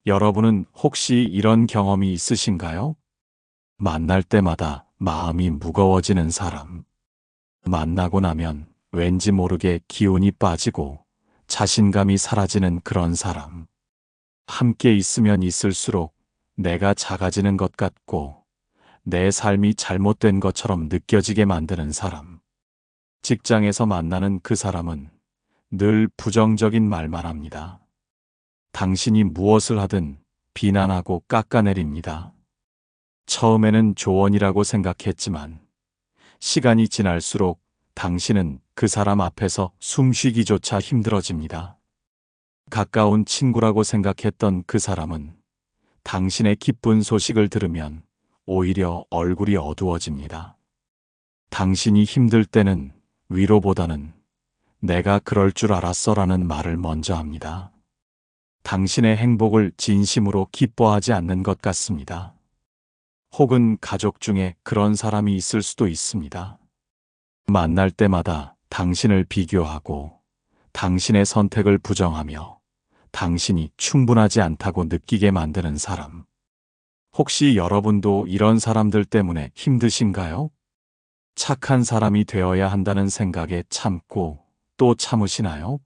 여러분은 혹시 이런 경험이 있으신가요? 만날 때마다 마음이 무거워지는 사람. 만나고 나면 왠지 모르게 기운이 빠지고 자신감이 사라지는 그런 사람. 함께 있으면 있을수록 내가 작아지는 것 같고 내 삶이 잘못된 것처럼 느껴지게 만드는 사람. 직장에서 만나는 그 사람은 늘 부정적인 말만 합니다. 당신이 무엇을 하든 비난하고 깎아내립니다. 처음에는 조언이라고 생각했지만 시간이 지날수록 당신은 그 사람 앞에서 숨쉬기조차 힘들어집니다. 가까운 친구라고 생각했던 그 사람은 당신의 기쁜 소식을 들으면 오히려 얼굴이 어두워집니다. 당신이 힘들 때는 위로보다는 내가 그럴 줄 알았어라는 말을 먼저 합니다. 당신의 행복을 진심으로 기뻐하지 않는 것 같습니다. 혹은 가족 중에 그런 사람이 있을 수도 있습니다. 만날 때마다 당신을 비교하고 당신의 선택을 부정하며 당신이 충분하지 않다고 느끼게 만드는 사람. 혹시 여러분도 이런 사람들 때문에 힘드신가요? 착한 사람이 되어야 한다는 생각에 참고 또 참으시나요?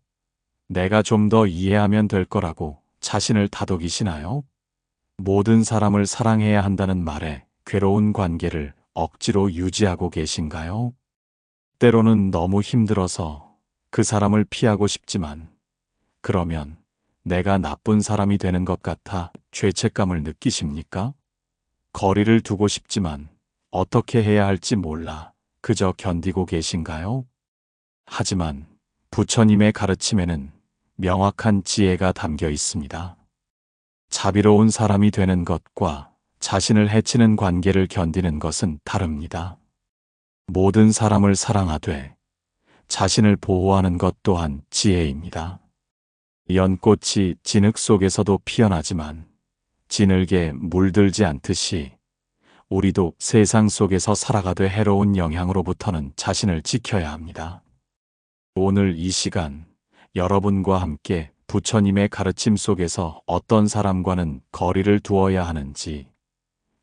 내가 좀 더 이해하면 될 거라고 자신을 다독이시나요? 모든 사람을 사랑해야 한다는 말에 괴로운 관계를 억지로 유지하고 계신가요? 때로는 너무 힘들어서 그 사람을 피하고 싶지만 그러면 내가 나쁜 사람이 되는 것 같아 죄책감을 느끼십니까? 거리를 두고 싶지만 어떻게 해야 할지 몰라 그저 견디고 계신가요? 하지만 부처님의 가르침에는 명확한 지혜가 담겨 있습니다. 자비로운 사람이 되는 것과 자신을 해치는 관계를 견디는 것은 다릅니다. 모든 사람을 사랑하되 자신을 보호하는 것 또한 지혜입니다. 연꽃이 진흙 속에서도 피어나지만 진흙에 물들지 않듯이 우리도 세상 속에서 살아가되 해로운 영향으로부터는 자신을 지켜야 합니다. 오늘 이 시간 여러분과 함께 부처님의 가르침 속에서 어떤 사람과는 거리를 두어야 하는지,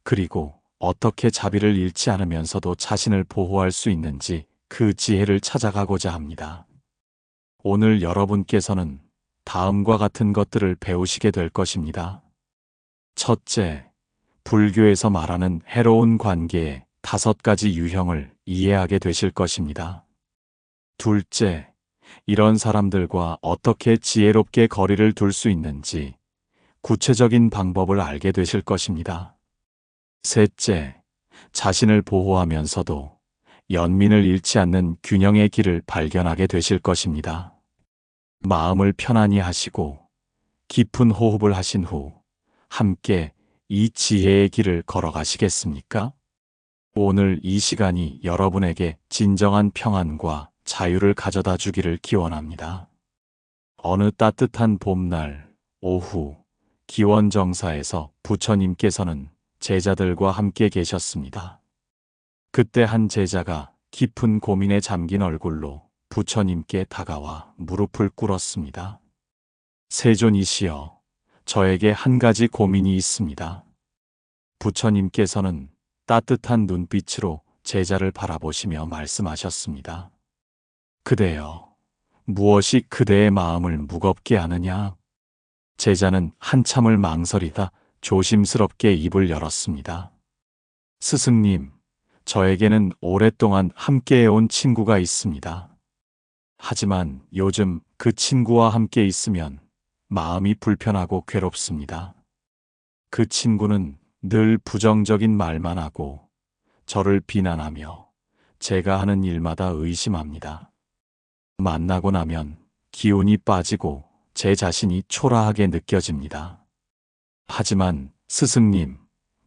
그리고 어떻게 자비를 잃지 않으면서도 자신을 보호할 수 있는지 그 지혜를 찾아가고자 합니다. 오늘 여러분께서는 다음과 같은 것들을 배우시게 될 것입니다. 첫째, 불교에서 말하는 해로운 관계의 5가지 유형을 이해하게 되실 것입니다. 둘째, 이런 사람들과 어떻게 지혜롭게 거리를 둘 수 있는지 구체적인 방법을 알게 되실 것입니다. 셋째, 자신을 보호하면서도 연민을 잃지 않는 균형의 길을 발견하게 되실 것입니다. 마음을 편안히 하시고 깊은 호흡을 하신 후 함께 이 지혜의 길을 걸어가시겠습니까? 오늘 이 시간이 여러분에게 진정한 평안과 자유를 가져다 주기를 기원합니다. 어느 따뜻한 봄날 오후 기원정사에서 부처님께서는 제자들과 함께 계셨습니다. 그때 한 제자가 깊은 고민에 잠긴 얼굴로 부처님께 다가와 무릎을 꿇었습니다. 세존이시여, 저에게 한 가지 고민이 있습니다. 부처님께서는 따뜻한 눈빛으로 제자를 바라보시며 말씀하셨습니다. 그대여, 무엇이 그대의 마음을 무겁게 하느냐? 제자는 한참을 망설이다 조심스럽게 입을 열었습니다. 스승님, 저에게는 오랫동안 함께해온 친구가 있습니다. 하지만 요즘 그 친구와 함께 있으면 마음이 불편하고 괴롭습니다. 그 친구는 늘 부정적인 말만 하고 저를 비난하며 제가 하는 일마다 의심합니다. 만나고 나면 기운이 빠지고 제 자신이 초라하게 느껴집니다. 하지만 스승님,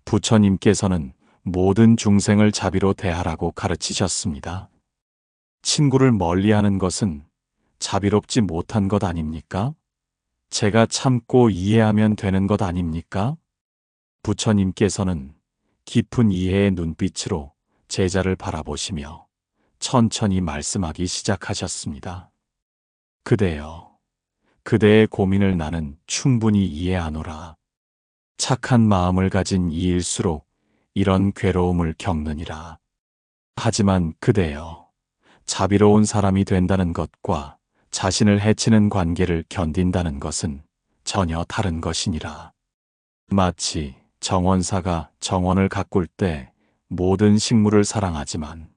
부처님께서는 모든 중생을 자비로 대하라고 가르치셨습니다. 친구를 멀리하는 것은 자비롭지 못한 것 아닙니까? 제가 참고 이해하면 되는 것 아닙니까? 부처님께서는 깊은 이해의 눈빛으로 제자를 바라보시며 천천히 말씀하기 시작하셨습니다. 그대여, 그대의 고민을 나는 충분히 이해하노라. 착한 마음을 가진 이일수록 이런 괴로움을 겪느니라. 하지만 그대여, 자비로운 사람이 된다는 것과 자신을 해치는 관계를 견딘다는 것은 전혀 다른 것이니라. 마치 정원사가 정원을 가꿀 때 모든 식물을 사랑하지만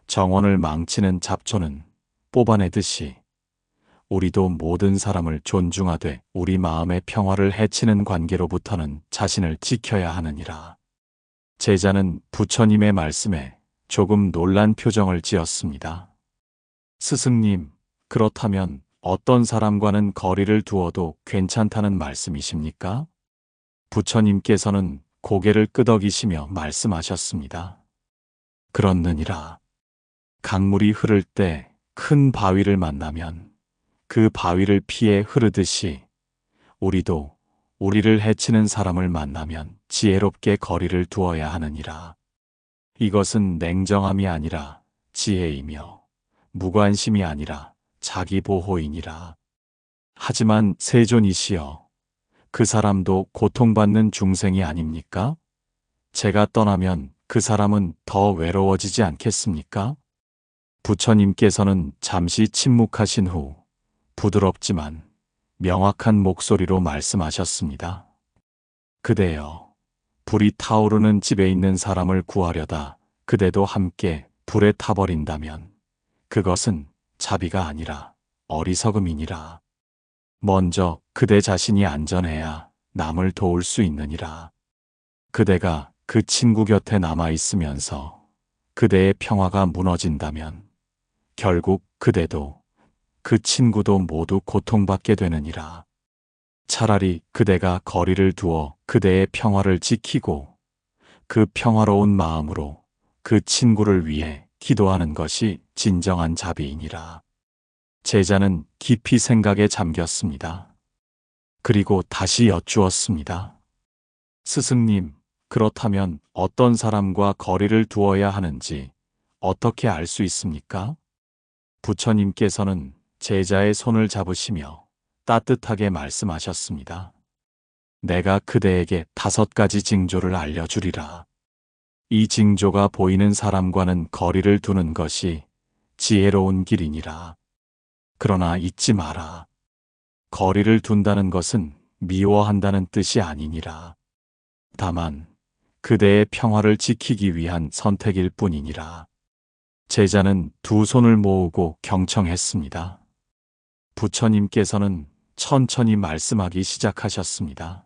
정원을 망치는 잡초는 뽑아내듯이 우리도 모든 사람을 존중하되 우리 마음의 평화를 해치는 관계로부터는 자신을 지켜야 하느니라. 제자는 부처님의 말씀에 조금 놀란 표정을 지었습니다. 스승님, 그렇다면 어떤 사람과는 거리를 두어도 괜찮다는 말씀이십니까? 부처님께서는 고개를 끄덕이시며 말씀하셨습니다. 그렇느니라. 강물이 흐를 때 큰 바위를 만나면 그 바위를 피해 흐르듯이 우리도 우리를 해치는 사람을 만나면 지혜롭게 거리를 두어야 하느니라. 이것은 냉정함이 아니라 지혜이며 무관심이 아니라 자기 보호이니라. 하지만 세존이시여, 그 사람도 고통받는 중생이 아닙니까? 제가 떠나면 그 사람은 더 외로워지지 않겠습니까? 부처님께서는 잠시 침묵하신 후 부드럽지만 명확한 목소리로 말씀하셨습니다. 그대여, 불이 타오르는 집에 있는 사람을 구하려다 그대도 함께 불에 타버린다면 그것은 자비가 아니라 어리석음이니라. 먼저 그대 자신이 안전해야 남을 도울 수 있느니라. 그대가 그 친구 곁에 남아있으면서 그대의 평화가 무너진다면 결국 그대도 그 친구도 모두 고통받게 되느니라. 차라리 그대가 거리를 두어 그대의 평화를 지키고 그 평화로운 마음으로 그 친구를 위해 기도하는 것이 진정한 자비이니라. 제자는 깊이 생각에 잠겼습니다. 그리고 다시 여쭈었습니다. 스승님, 그렇다면 어떤 사람과 거리를 두어야 하는지 어떻게 알 수 있습니까? 부처님께서는 제자의 손을 잡으시며 따뜻하게 말씀하셨습니다. 내가 그대에게 5가지 징조를 알려주리라. 이 징조가 보이는 사람과는 거리를 두는 것이 지혜로운 길이니라. 그러나 잊지 마라. 거리를 둔다는 것은 미워한다는 뜻이 아니니라. 다만 그대의 평화를 지키기 위한 선택일 뿐이니라. 제자는 두 손을 모으고 경청했습니다. 부처님께서는 천천히 말씀하기 시작하셨습니다.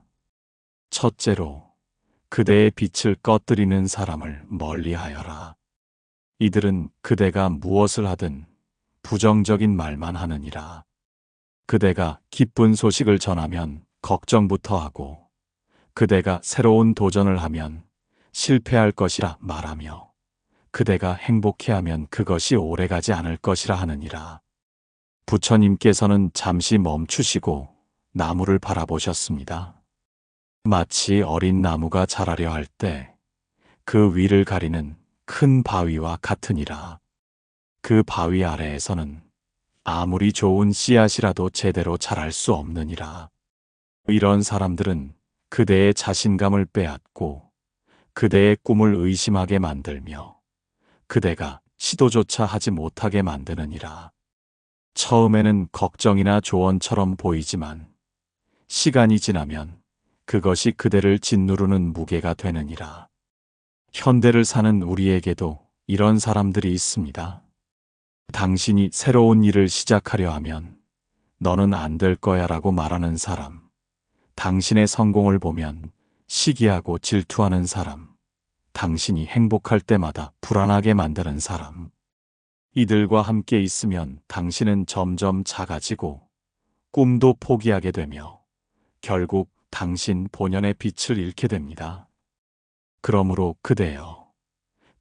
첫째로, 그대의 빛을 꺼뜨리는 사람을 멀리하여라. 이들은 그대가 무엇을 하든 부정적인 말만 하느니라. 그대가 기쁜 소식을 전하면 걱정부터 하고, 그대가 새로운 도전을 하면 실패할 것이라 말하며, 그대가 행복해하면 그것이 오래가지 않을 것이라 하느니라. 부처님께서는 잠시 멈추시고 나무를 바라보셨습니다. 마치 어린 나무가 자라려 할 때 그 위를 가리는 큰 바위와 같으니라. 그 바위 아래에서는 아무리 좋은 씨앗이라도 제대로 자랄 수 없느니라. 이런 사람들은 그대의 자신감을 빼앗고 그대의 꿈을 의심하게 만들며 그대가 시도조차 하지 못하게 만드느니라. 처음에는 걱정이나 조언처럼 보이지만 시간이 지나면 그것이 그대를 짓누르는 무게가 되느니라. 현대를 사는 우리에게도 이런 사람들이 있습니다. 당신이 새로운 일을 시작하려 하면 너는 안 될 거야 라고 말하는 사람, 당신의 성공을 보면 시기하고 질투하는 사람, 당신이 행복할 때마다 불안하게 만드는 사람. 이들과 함께 있으면 당신은 점점 작아지고 꿈도 포기하게 되며 결국 당신 본연의 빛을 잃게 됩니다. 그러므로 그대여,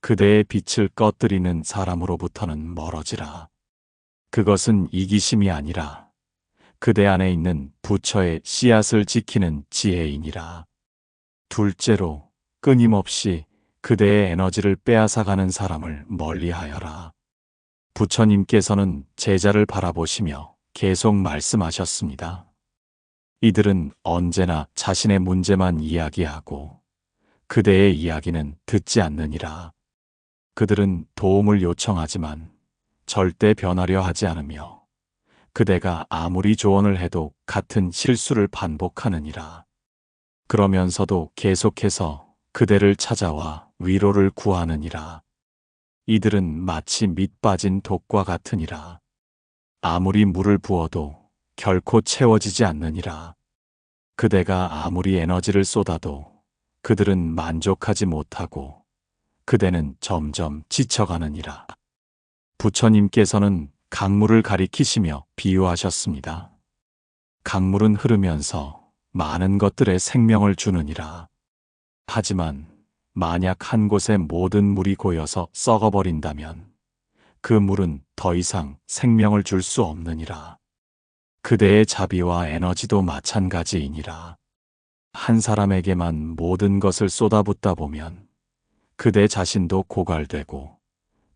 그대의 빛을 꺼뜨리는 사람으로부터는 멀어지라. 그것은 이기심이 아니라 그대 안에 있는 부처의 씨앗을 지키는 지혜이니라. 둘째로, 끊임없이 그대의 에너지를 빼앗아가는 사람을 멀리하여라. 부처님께서는 제자를 바라보시며 계속 말씀하셨습니다. 이들은 언제나 자신의 문제만 이야기하고 그대의 이야기는 듣지 않느니라. 그들은 도움을 요청하지만 절대 변하려 하지 않으며 그대가 아무리 조언을 해도 같은 실수를 반복하느니라. 그러면서도 계속해서 그대를 찾아와 위로를 구하느니라. 이들은 마치 밑 빠진 독과 같으니라. 아무리 물을 부어도 결코 채워지지 않느니라. 그대가 아무리 에너지를 쏟아도 그들은 만족하지 못하고 그대는 점점 지쳐가느니라. 부처님께서는 강물을 가리키시며 비유하셨습니다. 강물은 흐르면서 많은 것들에 생명을 주느니라. 하지만 만약 한 곳에 모든 물이 고여서 썩어버린다면 그 물은 더 이상 생명을 줄 수 없느니라. 그대의 자비와 에너지도 마찬가지이니라. 한 사람에게만 모든 것을 쏟아붓다 보면 그대 자신도 고갈되고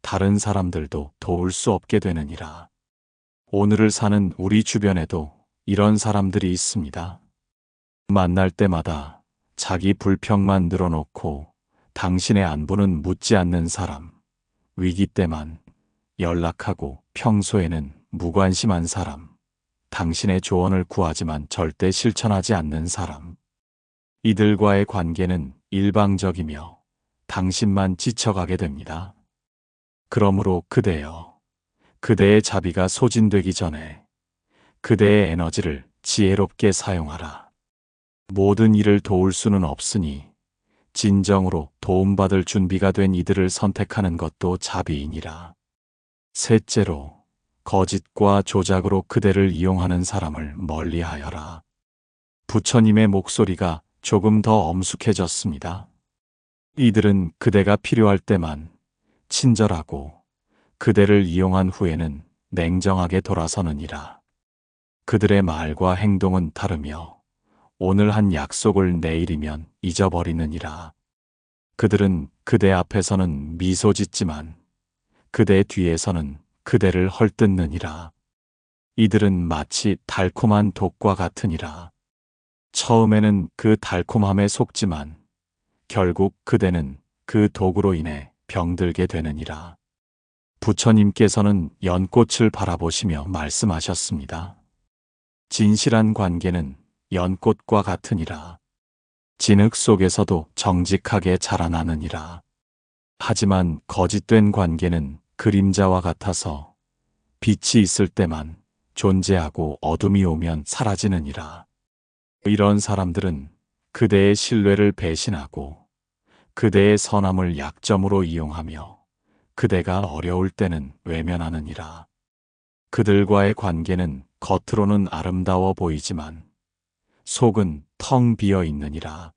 다른 사람들도 도울 수 없게 되느니라. 오늘을 사는 우리 주변에도 이런 사람들이 있습니다. 만날 때마다 자기 불평만 늘어놓고 당신의 안부는 묻지 않는 사람, 위기 때만 연락하고 평소에는 무관심한 사람, 당신의 조언을 구하지만 절대 실천하지 않는 사람. 이들과의 관계는 일방적이며 당신만 지쳐가게 됩니다. 그러므로 그대여, 그대의 자비가 소진되기 전에 그대의 에너지를 지혜롭게 사용하라. 모든 일을 도울 수는 없으니 진정으로 도움받을 준비가 된 이들을 선택하는 것도 자비이니라. 셋째로, 거짓과 조작으로 그대를 이용하는 사람을 멀리하여라. 부처님의 목소리가 조금 더 엄숙해졌습니다. 이들은 그대가 필요할 때만 친절하고 그대를 이용한 후에는 냉정하게 돌아서느니라. 그들의 말과 행동은 다르며 오늘 한 약속을 내일이면 잊어버리느니라. 그들은 그대 앞에서는 미소 짓지만 그대 뒤에서는 그대를 헐뜯느니라. 이들은 마치 달콤한 독과 같으니라. 처음에는 그 달콤함에 속지만 결국 그대는 그 독으로 인해 병들게 되느니라. 부처님께서는 연꽃을 바라보시며 말씀하셨습니다. 진실한 관계는 연꽃과 같으니라. 진흙 속에서도 정직하게 자라나느니라. 하지만 거짓된 관계는 그림자와 같아서 빛이 있을 때만 존재하고 어둠이 오면 사라지느니라. 이런 사람들은 그대의 신뢰를 배신하고 그대의 선함을 약점으로 이용하며 그대가 어려울 때는 외면하느니라. 그들과의 관계는 겉으로는 아름다워 보이지만 속은 텅 비어 있느니라.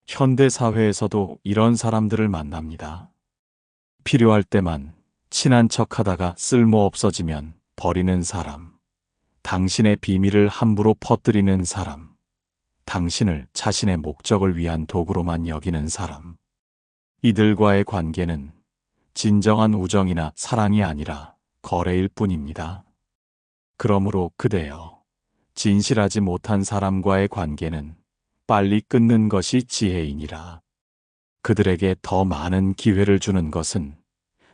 현대 사회에서도 이런 사람들을 만납니다. 필요할 때만 친한 척하다가 쓸모 없어지면 버리는 사람, 당신의 비밀을 함부로 퍼뜨리는 사람, 당신을 자신의 목적을 위한 도구로만 여기는 사람. 이들과의 관계는 진정한 우정이나 사랑이 아니라 거래일 뿐입니다. 그러므로 그대여, 진실하지 못한 사람과의 관계는 빨리 끊는 것이 지혜이니라. 그들에게 더 많은 기회를 주는 것은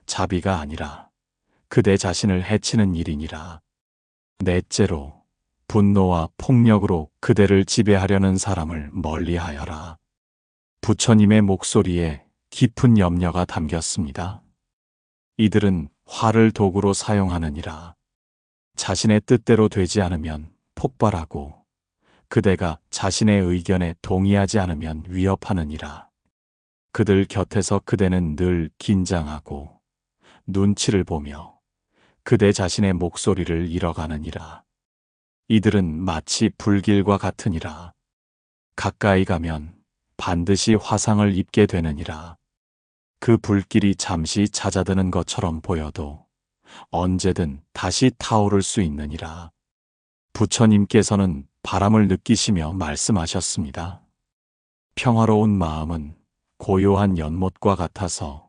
자비가 아니라 그대 자신을 해치는 일이니라. 넷째로, 분노와 폭력으로 그대를 지배하려는 사람을 멀리하여라. 부처님의 목소리에 깊은 염려가 담겼습니다. 이들은 화를 도구로 사용하느니라. 자신의 뜻대로 되지 않으면 폭발하고 그대가 자신의 의견에 동의하지 않으면 위협하느니라. 그들 곁에서 그대는 늘 긴장하고 눈치를 보며 그대 자신의 목소리를 잃어가느니라. 이들은 마치 불길과 같으니라. 가까이 가면 반드시 화상을 입게 되느니라. 그 불길이 잠시 잦아드는 것처럼 보여도 언제든 다시 타오를 수 있느니라. 부처님께서는 바람을 느끼시며 말씀하셨습니다. 평화로운 마음은 고요한 연못과 같아서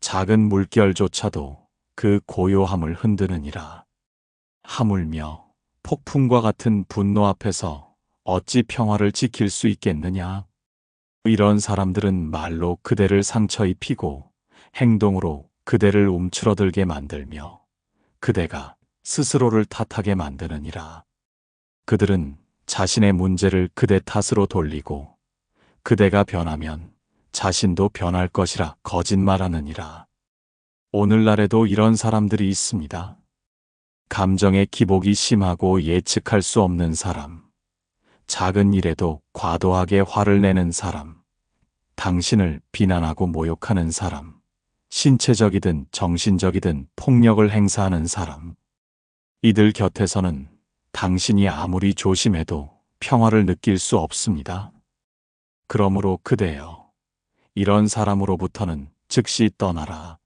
작은 물결조차도 그 고요함을 흔드느니라. 하물며 폭풍과 같은 분노 앞에서 어찌 평화를 지킬 수 있겠느냐? 이런 사람들은 말로 그대를 상처 입히고 행동으로 그대를 움츠러들게 만들며 그대가 스스로를 탓하게 만드느니라. 그들은 자신의 문제를 그대 탓으로 돌리고 그대가 변하면 자신도 변할 것이라 거짓말하느니라. 오늘날에도 이런 사람들이 있습니다. 감정의 기복이 심하고 예측할 수 없는 사람, 작은 일에도 과도하게 화를 내는 사람, 당신을 비난하고 모욕하는 사람, 신체적이든 정신적이든 폭력을 행사하는 사람. 이들 곁에서는 당신이 아무리 조심해도 평화를 느낄 수 없습니다. 그러므로 그대여, 이런 사람으로부터는 즉시 떠나라.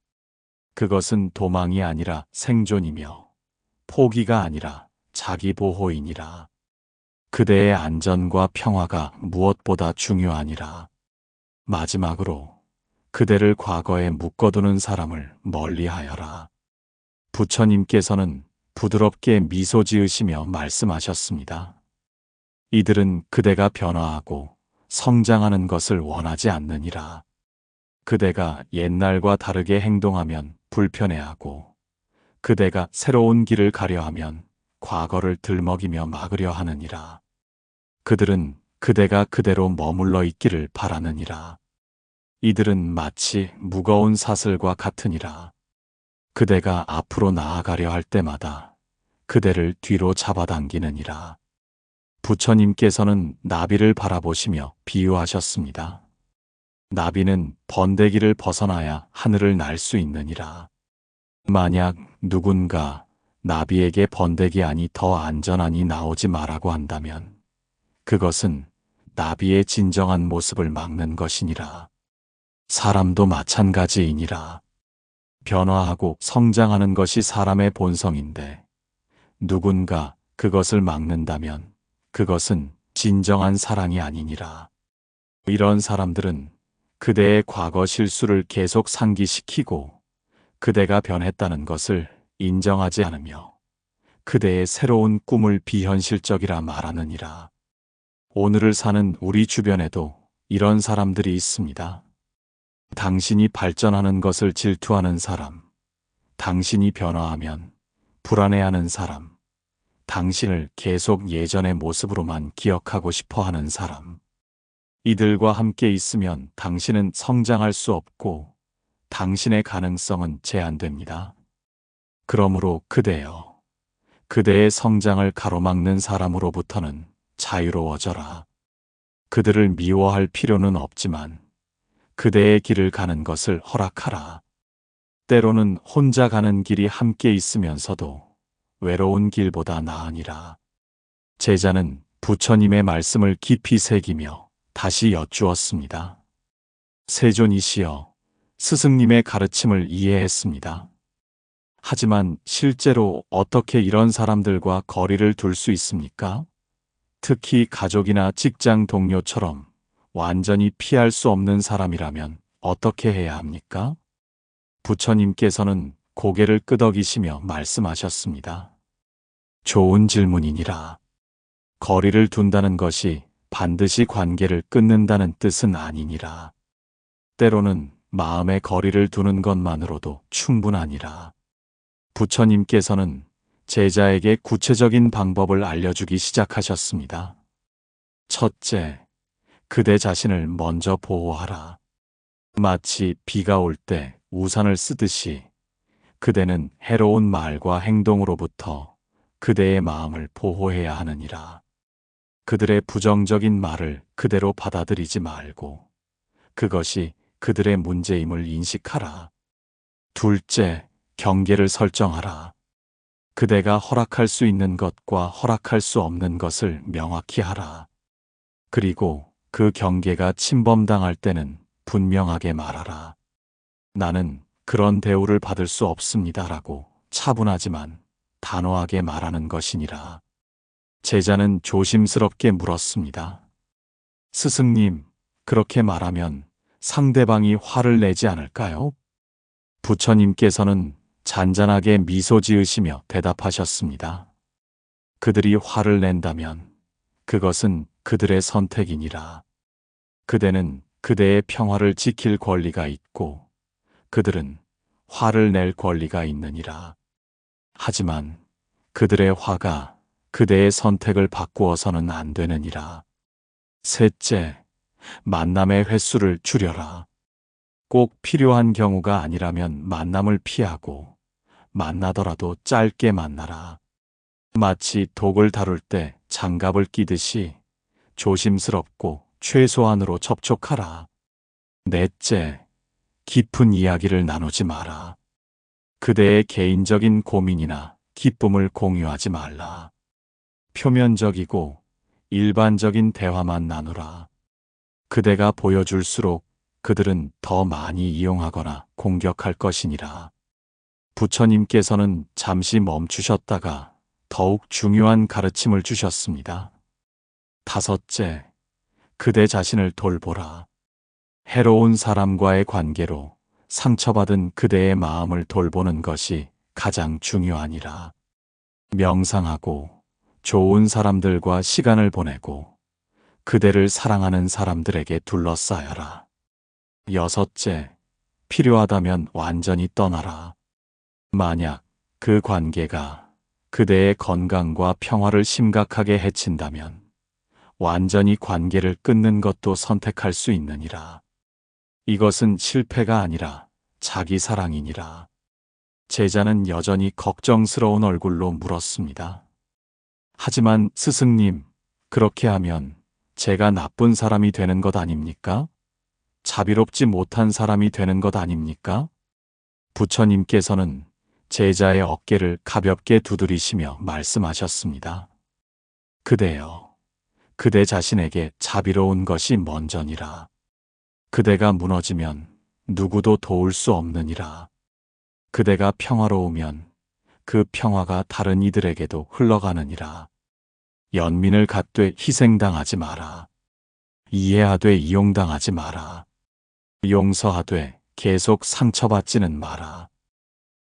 그것은 도망이 아니라 생존이며 포기가 아니라 자기 보호이니라. 그대의 안전과 평화가 무엇보다 중요하니라. 마지막으로 그대를 과거에 묶어두는 사람을 멀리하여라. 부처님께서는 부드럽게 미소 지으시며 말씀하셨습니다. 이들은 그대가 변화하고 성장하는 것을 원하지 않느니라. 그대가 옛날과 다르게 행동하면 불편해하고 그대가 새로운 길을 가려 하면 과거를 들먹이며 막으려 하느니라. 그들은 그대가 그대로 머물러 있기를 바라느니라. 이들은 마치 무거운 사슬과 같으니라. 그대가 앞으로 나아가려 할 때마다 그대를 뒤로 잡아당기느니라. 부처님께서는 나비를 바라보시며 비유하셨습니다. 나비는 번데기를 벗어나야 하늘을 날 수 있느니라. 만약 누군가 나비에게 번데기 안이 더 안전하니 나오지 말라고 한다면 그것은 나비의 진정한 모습을 막는 것이니라. 사람도 마찬가지이니라. 변화하고 성장하는 것이 사람의 본성인데 누군가 그것을 막는다면 그것은 진정한 사랑이 아니니라. 이런 사람들은 그대의 과거 실수를 계속 상기시키고 그대가 변했다는 것을 인정하지 않으며 그대의 새로운 꿈을 비현실적이라 말하느니라. 오늘을 사는 우리 주변에도 이런 사람들이 있습니다. 당신이 발전하는 것을 질투하는 사람, 당신이 변화하면 불안해하는 사람, 당신을 계속 예전의 모습으로만 기억하고 싶어 하는 사람. 이들과 함께 있으면 당신은 성장할 수 없고 당신의 가능성은 제한됩니다. 그러므로 그대여, 그대의 성장을 가로막는 사람으로부터는 자유로워져라. 그들을 미워할 필요는 없지만 그대의 길을 가는 것을 허락하라. 때로는 혼자 가는 길이 함께 있으면서도 외로운 길보다 나으니라. 제자는 부처님의 말씀을 깊이 새기며 다시 여쭈었습니다. 세존이시여, 스승님의 가르침을 이해했습니다. 하지만 실제로 어떻게 이런 사람들과 거리를 둘 수 있습니까? 특히 가족이나 직장 동료처럼 완전히 피할 수 없는 사람이라면 어떻게 해야 합니까? 부처님께서는 고개를 끄덕이시며 말씀하셨습니다. 좋은 질문이니라. 거리를 둔다는 것이 반드시 관계를 끊는다는 뜻은 아니니라. 때로는 마음의 거리를 두는 것만으로도 충분하니라. 부처님께서는 제자에게 구체적인 방법을 알려주기 시작하셨습니다. 첫째, 그대 자신을 먼저 보호하라. 마치 비가 올 때 우산을 쓰듯이 그대는 해로운 말과 행동으로부터 그대의 마음을 보호해야 하느니라. 그들의 부정적인 말을 그대로 받아들이지 말고 그것이 그들의 문제임을 인식하라. 둘째, 경계를 설정하라. 그대가 허락할 수 있는 것과 허락할 수 없는 것을 명확히 하라. 그리고 그 경계가 침범당할 때는 분명하게 말하라. 나는 그런 대우를 받을 수 없습니다라고 차분하지만 단호하게 말하는 것이니라. 제자는 조심스럽게 물었습니다. 스승님, 그렇게 말하면 상대방이 화를 내지 않을까요? 부처님께서는 잔잔하게 미소 지으시며 대답하셨습니다. 그들이 화를 낸다면 그것은 그들의 선택이니라. 그대는 그대의 평화를 지킬 권리가 있고 그들은 화를 낼 권리가 있느니라. 하지만 그들의 화가 그대의 선택을 바꾸어서는 안 되느니라. 셋째, 만남의 횟수를 줄여라. 꼭 필요한 경우가 아니라면 만남을 피하고 만나더라도 짧게 만나라. 마치 독을 다룰 때 장갑을 끼듯이 조심스럽고 최소한으로 접촉하라. 넷째, 깊은 이야기를 나누지 마라. 그대의 개인적인 고민이나 기쁨을 공유하지 말라. 표면적이고 일반적인 대화만 나누라. 그대가 보여줄수록 그들은 더 많이 이용하거나 공격할 것이니라. 부처님께서는 잠시 멈추셨다가 더욱 중요한 가르침을 주셨습니다. 다섯째, 그대 자신을 돌보라. 해로운 사람과의 관계로 상처받은 그대의 마음을 돌보는 것이 가장 중요하니라. 명상하고 좋은 사람들과 시간을 보내고 그대를 사랑하는 사람들에게 둘러싸여라. 여섯째, 필요하다면 완전히 떠나라. 만약 그 관계가 그대의 건강과 평화를 심각하게 해친다면 완전히 관계를 끊는 것도 선택할 수 있느니라. 이것은 실패가 아니라 자기 사랑이니라. 제자는 여전히 걱정스러운 얼굴로 물었습니다. 하지만 스승님, 그렇게 하면 제가 나쁜 사람이 되는 것 아닙니까? 자비롭지 못한 사람이 되는 것 아닙니까? 부처님께서는 제자의 어깨를 가볍게 두드리시며 말씀하셨습니다. 그대여, 그대 자신에게 자비로운 것이 먼저니라. 그대가 무너지면 누구도 도울 수 없느니라. 그대가 평화로우면 그 평화가 다른 이들에게도 흘러가느니라. 연민을 갖되 희생당하지 마라. 이해하되 이용당하지 마라. 용서하되 계속 상처받지는 마라.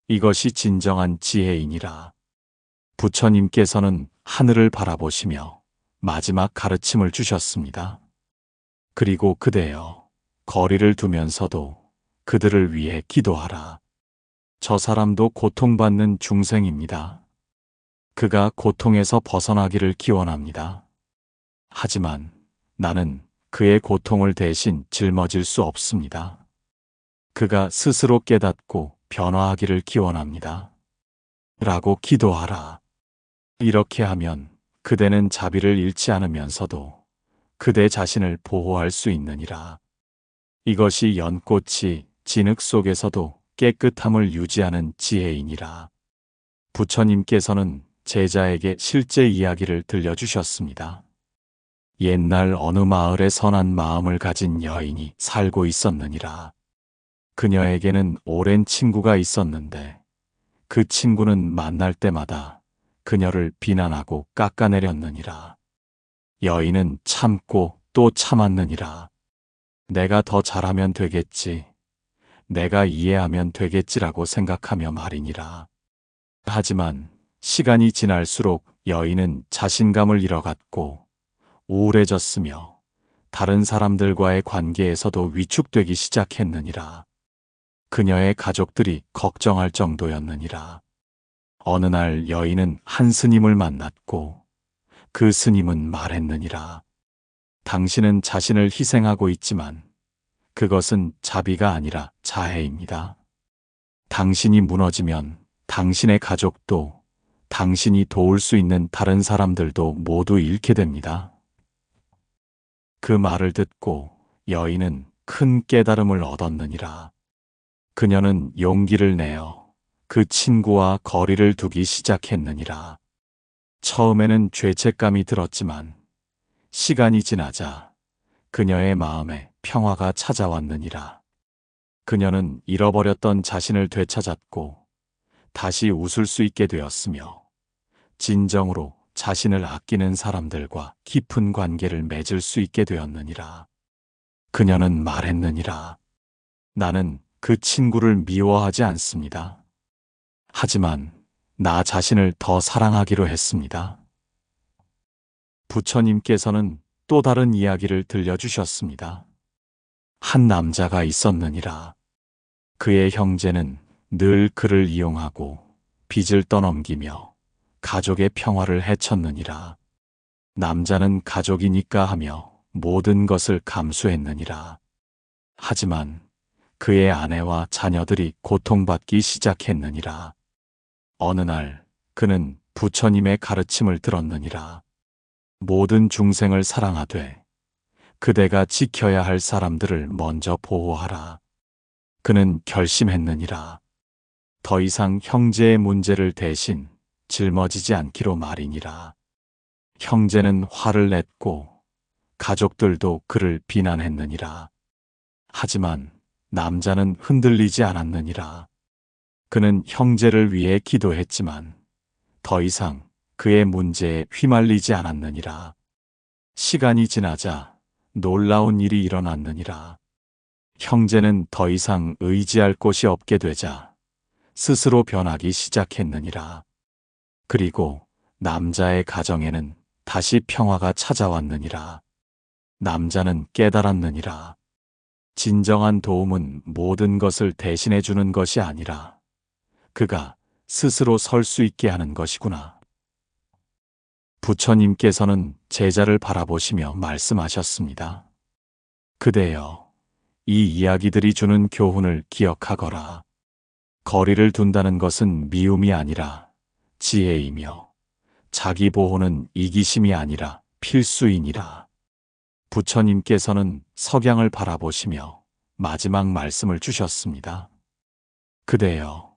이것이 진정한 지혜이니라. 부처님께서는 하늘을 바라보시며 마지막 가르침을 주셨습니다. 그리고 그대여, 거리를 두면서도 그들을 위해 기도하라. 저 사람도 고통받는 중생입니다. 그가 고통에서 벗어나기를 기원합니다. 하지만 나는 그의 고통을 대신 짊어질 수 없습니다. 그가 스스로 깨닫고 변화하기를 기원합니다. 라고 기도하라. 이렇게 하면 그대는 자비를 잃지 않으면서도 그대 자신을 보호할 수 있느니라. 이것이 연꽃이 진흙 속에서도 깨끗함을 유지하는 지혜이니라. 부처님께서는 제자에게 실제 이야기를 들려주셨습니다. 옛날 어느 마을에 선한 마음을 가진 여인이 살고 있었느니라. 그녀에게는 오랜 친구가 있었는데 그 친구는 만날 때마다 그녀를 비난하고 깎아내렸느니라. 여인은 참고 또 참았느니라. 내가 더 잘하면 되겠지. 내가 이해하면 되겠지라고 생각하며 말이니라. 하지만 시간이 지날수록 여인은 자신감을 잃어갔고 우울해졌으며 다른 사람들과의 관계에서도 위축되기 시작했느니라. 그녀의 가족들이 걱정할 정도였느니라. 어느 날 여인은 한 스님을 만났고 그 스님은 말했느니라. 당신은 자신을 희생하고 있지만 그것은 자비가 아니라 자해입니다. 당신이 무너지면 당신의 가족도 당신이 도울 수 있는 다른 사람들도 모두 잃게 됩니다. 그 말을 듣고 여인은 큰 깨달음을 얻었느니라. 그녀는 용기를 내어 그 친구와 거리를 두기 시작했느니라. 처음에는 죄책감이 들었지만 시간이 지나자 그녀의 마음에 평화가 찾아왔느니라. 그녀는 잃어버렸던 자신을 되찾았고 다시 웃을 수 있게 되었으며 진정으로 자신을 아끼는 사람들과 깊은 관계를 맺을 수 있게 되었느니라. 그녀는 말했느니라. 나는 그 친구를 미워하지 않습니다. 하지만 나 자신을 더 사랑하기로 했습니다. 부처님께서는 또 다른 이야기를 들려주셨습니다. 한 남자가 있었느니라. 그의 형제는 늘 그를 이용하고 빚을 떠넘기며 가족의 평화를 해쳤느니라. 남자는 가족이니까 하며 모든 것을 감수했느니라. 하지만 그의 아내와 자녀들이 고통받기 시작했느니라. 어느 날 그는 부처님의 가르침을 들었느니라. 모든 중생을 사랑하되 그대가 지켜야 할 사람들을 먼저 보호하라. 그는 결심했느니라. 더 이상 형제의 문제를 대신 짊어지지 않기로 말이니라. 형제는 화를 냈고 가족들도 그를 비난했느니라. 하지만 남자는 흔들리지 않았느니라. 그는 형제를 위해 기도했지만 더 이상 그의 문제에 휘말리지 않았느니라. 시간이 지나자 놀라운 일이 일어났느니라. 형제는 더 이상 의지할 곳이 없게 되자 스스로 변하기 시작했느니라. 그리고 남자의 가정에는 다시 평화가 찾아왔느니라. 남자는 깨달았느니라. 진정한 도움은 모든 것을 대신해 주는 것이 아니라 그가 스스로 설 수 있게 하는 것이구나. 부처님께서는 제자를 바라보시며 말씀하셨습니다. 그대여, 이 이야기들이 주는 교훈을 기억하거라. 거리를 둔다는 것은 미움이 아니라 지혜이며 자기 보호는 이기심이 아니라 필수이니라. 부처님께서는 석양을 바라보시며 마지막 말씀을 주셨습니다. 그대여,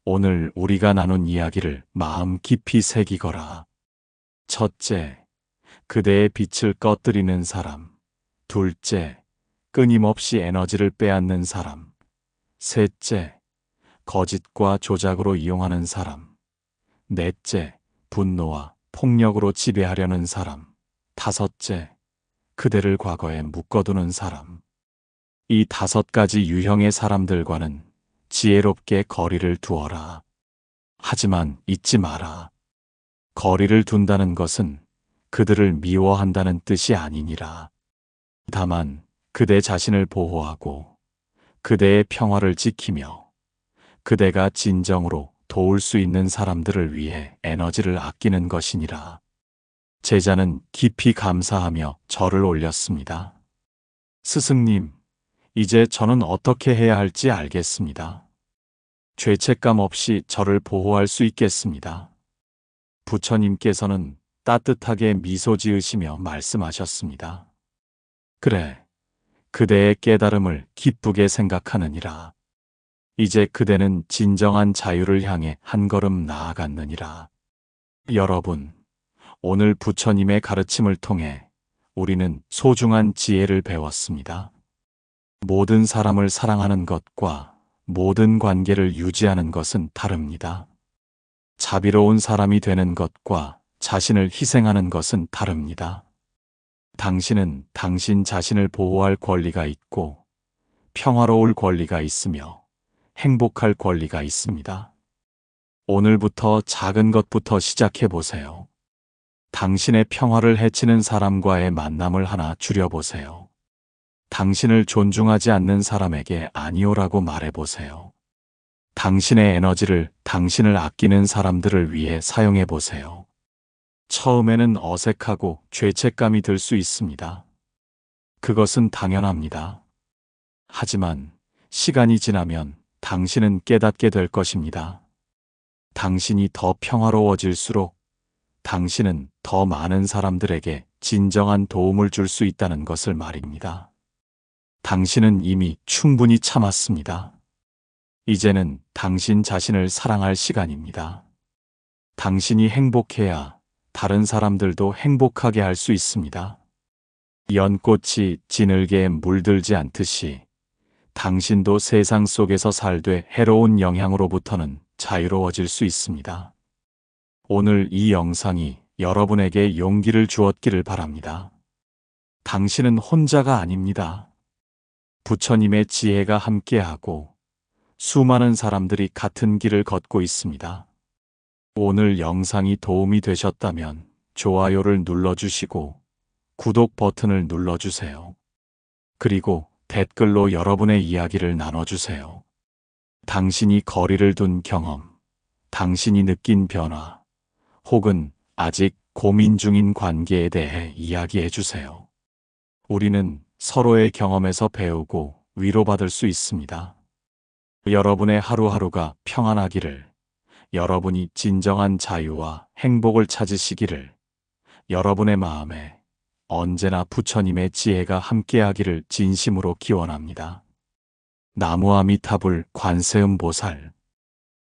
오늘 우리가 나눈 이야기를 마음 깊이 새기거라. 첫째, 그대의 빛을 꺼뜨리는 사람. 둘째, 끊임없이 에너지를 빼앗는 사람. 셋째, 거짓과 조작으로 이용하는 사람. 넷째, 분노와 폭력으로 지배하려는 사람. 다섯째, 그대를 과거에 묶어두는 사람. 이 5가지 유형의 사람들과는 지혜롭게 거리를 두어라. 하지만 잊지 마라. 거리를 둔다는 것은 그들을 미워한다는 뜻이 아니니라. 다만 그대 자신을 보호하고 그대의 평화를 지키며 그대가 진정으로 도울 수 있는 사람들을 위해 에너지를 아끼는 것이니라. 제자는 깊이 감사하며 절을 올렸습니다. 스승님, 이제 저는 어떻게 해야 할지 알겠습니다. 죄책감 없이 저를 보호할 수 있겠습니다. 부처님께서는 따뜻하게 미소 지으시며 말씀하셨습니다. 그래, 그대의 깨달음을 기쁘게 생각하느니라. 이제 그대는 진정한 자유를 향해 한 걸음 나아갔느니라. 여러분, 오늘 부처님의 가르침을 통해 우리는 소중한 지혜를 배웠습니다. 모든 사람을 사랑하는 것과 모든 관계를 유지하는 것은 다릅니다. 자비로운 사람이 되는 것과 자신을 희생하는 것은 다릅니다. 당신은 당신 자신을 보호할 권리가 있고 평화로울 권리가 있으며 행복할 권리가 있습니다. 오늘부터 작은 것부터 시작해 보세요. 당신의 평화를 해치는 사람과의 만남을 하나 줄여보세요. 당신을 존중하지 않는 사람에게 아니오라고 말해보세요. 당신의 에너지를 당신을 아끼는 사람들을 위해 사용해 보세요. 처음에는 어색하고 죄책감이 들 수 있습니다. 그것은 당연합니다. 하지만 시간이 지나면 당신은 깨닫게 될 것입니다. 당신이 더 평화로워질수록 당신은 더 많은 사람들에게 진정한 도움을 줄 수 있다는 것을 말입니다. 당신은 이미 충분히 참았습니다. 이제는 당신 자신을 사랑할 시간입니다. 당신이 행복해야 다른 사람들도 행복하게 할 수 있습니다. 연꽃이 진흙에 물들지 않듯이 당신도 세상 속에서 살되 해로운 영향으로부터는 자유로워질 수 있습니다. 오늘 이 영상이 여러분에게 용기를 주었기를 바랍니다. 당신은 혼자가 아닙니다. 부처님의 지혜가 함께하고 수많은 사람들이 같은 길을 걷고 있습니다. 오늘 영상이 도움이 되셨다면 좋아요를 눌러주시고 구독 버튼을 눌러주세요. 그리고 댓글로 여러분의 이야기를 나눠주세요. 당신이 거리를 둔 경험, 당신이 느낀 변화, 혹은 아직 고민 중인 관계에 대해 이야기해 주세요. 우리는 서로의 경험에서 배우고 위로받을 수 있습니다. 여러분의 하루하루가 평안하기를, 여러분이 진정한 자유와 행복을 찾으시기를, 여러분의 마음에 언제나 부처님의 지혜가 함께하기를 진심으로 기원합니다. 나무아미타불 관세음보살